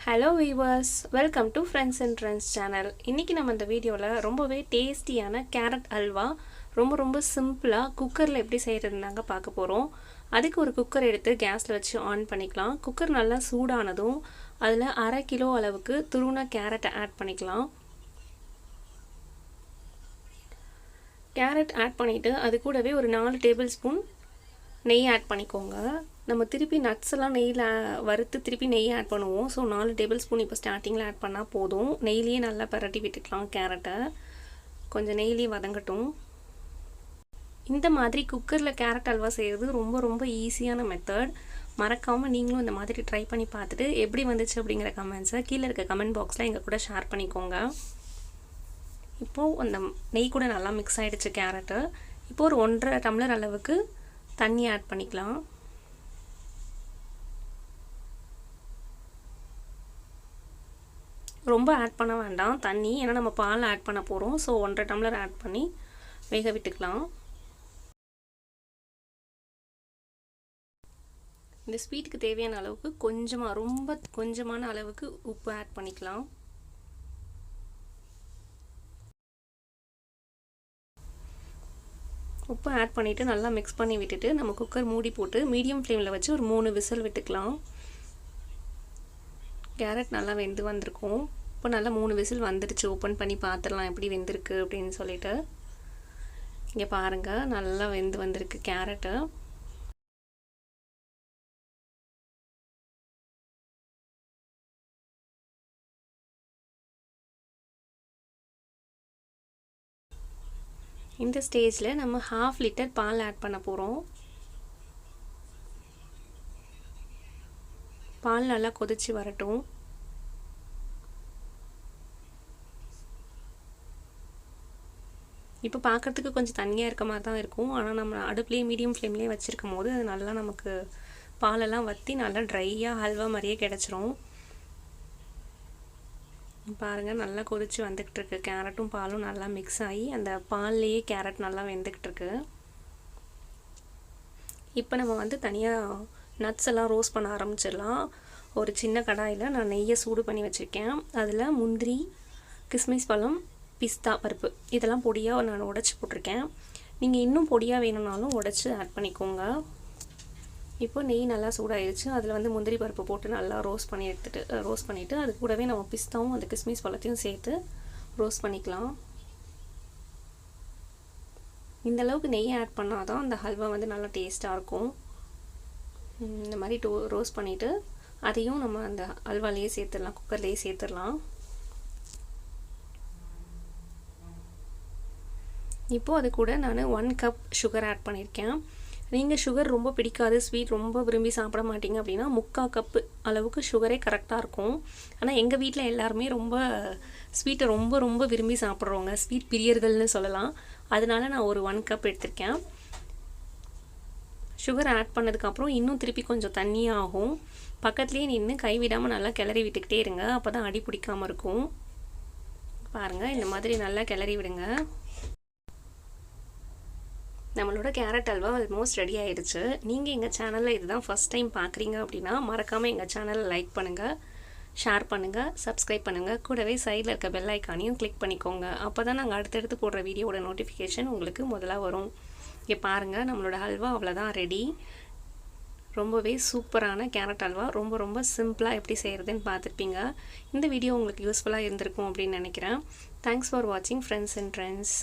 Hello viewers, welcome to Friends and Trends channel. இன்னைக்கு நம்ம இந்த வீடியோல ரொம்பவே டேஸ்டியான கேரட் அல்வா ரொம்ப சிம்பிளா குக்கர்ல எப்படி செய்யறதுன்னு பார்க்க போறோம். அதுக்கு ஒரு குக்கர் எடுத்து கேஸ்ல வச்சு ஆன் பண்ணிக்கலாம். குக்கர் நல்லா சூடானதும் அதுல 1/2 கிலோ அளவுக்கு துருவின கேரட் ஆட் பண்ணிக்கலாம். கேரட் ஆட் பண்ணிட்டு அது கூடவே ஒரு 4 டேபிள்ஸ்பூன் நெய் ஆட் பண்ணிக்கோங்க. நம்ம திருப்பி நட்ஸ் எல்லாம் நெய்யில் வறுத்து திருப்பி நெய் ஆட் பண்ணுவோம். ஸோ 4 டேபிள்ஸ்பூன் இப்போ ஸ்டார்டிங்கில் ஆட் பண்ணால் போதும். நெய்லேயே நல்லா பரட்டி விட்டுக்கலாம். கேரட்டை கொஞ்சம் நெய்லேயே வதங்கட்டும். இந்த மாதிரி குக்கரில் கேரட் அல்வா செய்கிறது ரொம்ப ஈஸியான மெத்தட். மறக்காமல் நீங்களும் இந்த மாதிரி ட்ரை பண்ணி பார்த்துட்டு எப்படி வந்துச்சு அப்படிங்கிற கமெண்ட்ஸை கீழே இருக்க கமெண்ட் பாக்ஸில் எங்கள் கூட ஷேர் பண்ணிக்கோங்க. இப்போது அந்த நெய் கூட நல்லா மிக்ஸ் ஆகிடுச்சு கேரட்டு. இப்போது ஒரு 1.5 டம்ளர் அளவுக்கு தண்ணி ஆட் பண்ணிக்கலாம். ரொம்ப ஆட் பண்ண வேண்டாம் தண்ணி, ஏன்னா நம்ம பால் ஆட் பண்ண போகிறோம். ஸோ 1.5 டம்ளர் ஆட் பண்ணி வேக விட்டுக்கலாம். இந்த ஸ்வீட்டுக்கு தேவையான அளவுக்கு ரொம்ப கொஞ்சமான அளவுக்கு உப்பு ஆட் பண்ணிக்கலாம். உப்பு ஆட் பண்ணிவிட்டு நல்லா மிக்ஸ் பண்ணி விட்டுட்டு நம்ம குக்கர் மூடி போட்டு மீடியம் ஃப்ளேமில் வச்சு ஒரு 3 விசில் விட்டுக்கலாம். கேரட் நல்லா வெந்து வந்திருக்கும். இப்போ நல்லா 3 விசில் வந்துடுச்சு. ஓப்பன் பண்ணி பார்த்துடலாம் எப்படி வெந்திருக்கு அப்படின்னு சொல்லிட்டு. இங்கே பாருங்கள், நல்லா வெந்து வந்திருக்கு கேரட்டு. இந்த ஸ்டேஜில் நம்ம 1/2 லிட்டர் பால் ஆட் பண்ண போகிறோம். பால் நல்லா கொதிச்சு வரட்டும். இப்போ பார்க்குறதுக்கு கொஞ்சம் தண்ணியாக இருக்க மாதிரி தான் இருக்கும். ஆனால் நம்ம அடுப்புலேயே மீடியம் ஃப்ளேம்லேயே வச்சுருக்கும் போது அது நல்லா நமக்கு பாலெல்லாம் வற்றி நல்லா ட்ரையாக ஹல்வா மாதிரியே கிடச்சிரும். பாருங்கள், நல்லா கொதிச்சு வந்துக்கிட்டு இருக்கு. கேரட்டும் பாலும் நல்லா மிக்ஸ் ஆகி அந்த பால்லையே கேரட் நல்லா வெந்துக்கிட்டு இப்போ நம்ம வந்து தனியாக நட்ஸ் எல்லாம் ரோஸ்ட் பண்ண ஆரம்பிச்சிடலாம். ஒரு சின்ன கடாயில் நான் நெய்யை சூடு பண்ணி வச்சுருக்கேன். அதில் முந்திரி, கிஸ்மிஸ் பழம், பிஸ்தா பருப்பு இதெல்லாம் பொடியாக நான் உடைச்சி போட்டிருக்கேன். நீங்கள் இன்னும் பொடியாக வேணும்னாலும் உடைச்சி ஆட் பண்ணிக்கோங்க. இப்போ நெய் நல்லா சூடாகிடுச்சு. அதில் வந்து முந்திரி பருப்பு போட்டு நல்லா ரோஸ்ட் பண்ணிவிட்டு அது கூடவே நம்ம பிஸ்தாவும் அந்த கிஸ்மிஸ் பழத்தையும் சேர்த்து ரோஸ்ட் பண்ணிக்கலாம். இந்தளவுக்கு நெய் ஆட் பண்ணால் தான் அந்த ஹல்வா வந்து நல்லா டேஸ்ட்டாக இருக்கும். இந்த மாதிரி ரோஸ்ட் பண்ணிவிட்டு அதையும் நம்ம அந்த அல்வாலேயே சேர்த்துடலாம், குக்கர்லேயே சேர்த்துடலாம். இப்போது அது கூட நான் 1 கப் சுகர் ஆட் பண்ணியிருக்கேன். நீங்கள் சுகர் ரொம்ப பிடிக்காது, ஸ்வீட் ரொம்ப விரும்பி சாப்பிட மாட்டீங்க அப்படின்னா 3/4 கப்பு அளவுக்கு சுகரே கரெக்டாக இருக்கும். ஆனால் எங்கள் வீட்டில் எல்லாருமே ரொம்ப ஸ்வீட்டை ரொம்ப விரும்பி சாப்பிட்றவங்க, ஸ்வீட் பிரியர்கள்னு சொல்லலாம். அதனால நான் ஒரு 1 கப் எடுத்திருக்கேன். சுகர் ஆட் பண்ணதுக்கப்புறம் இன்னும் திருப்பி கொஞ்சம் தண்ணியாகும். பக்கத்துலேயே நின்று கைவிடாமல் நல்லா கிளறி விட்டுக்கிட்டே இருங்க. அப்போ தான் அடி பிடிக்காமல் இருக்கும். பாருங்கள், இந்த மாதிரி நல்லா கிளறி விடுங்க. நம்மளோட கேரட் அல்வா ஆல்மோஸ்ட் ரெடி ஆகிடுச்சு. நீங்கள் எங்கள் சேனலில் இதுதான் ஃபஸ்ட் டைம் பார்க்குறீங்க அப்படின்னா மறக்காமல் எங்கள் சேனலை லைக் பண்ணுங்கள், ஷேர் பண்ணுங்கள், சப்ஸ்கிரைப் பண்ணுங்கள். கூடவே சைடில் இருக்க பெல் ஐக்கானையும் கிளிக் பண்ணிக்கோங்க. அப்போ தான் நாங்கள் அடுத்தடுத்து போடுற வீடியோட நோட்டிஃபிகேஷன் உங்களுக்கு முதலாக வரும். இங்கே பாருங்கள், நம்மளோட ஹல்வா அவ்வளோதான் ரெடி. ரொம்பவே சூப்பரான கேரட் அல்வா ரொம்ப சிம்பிளாக எப்படி செய்கிறதுன்னு பார்த்துருப்பீங்க. இந்த வீடியோ உங்களுக்கு யூஸ்ஃபுல்லாக இருந்திருக்கும் அப்படின்னு நினைக்கிறேன். தேங்க்ஸ் ஃபார் வாட்சிங் ஃப்ரெண்ட்ஸ் அண்ட் ட்ரெண்ட்ஸ்.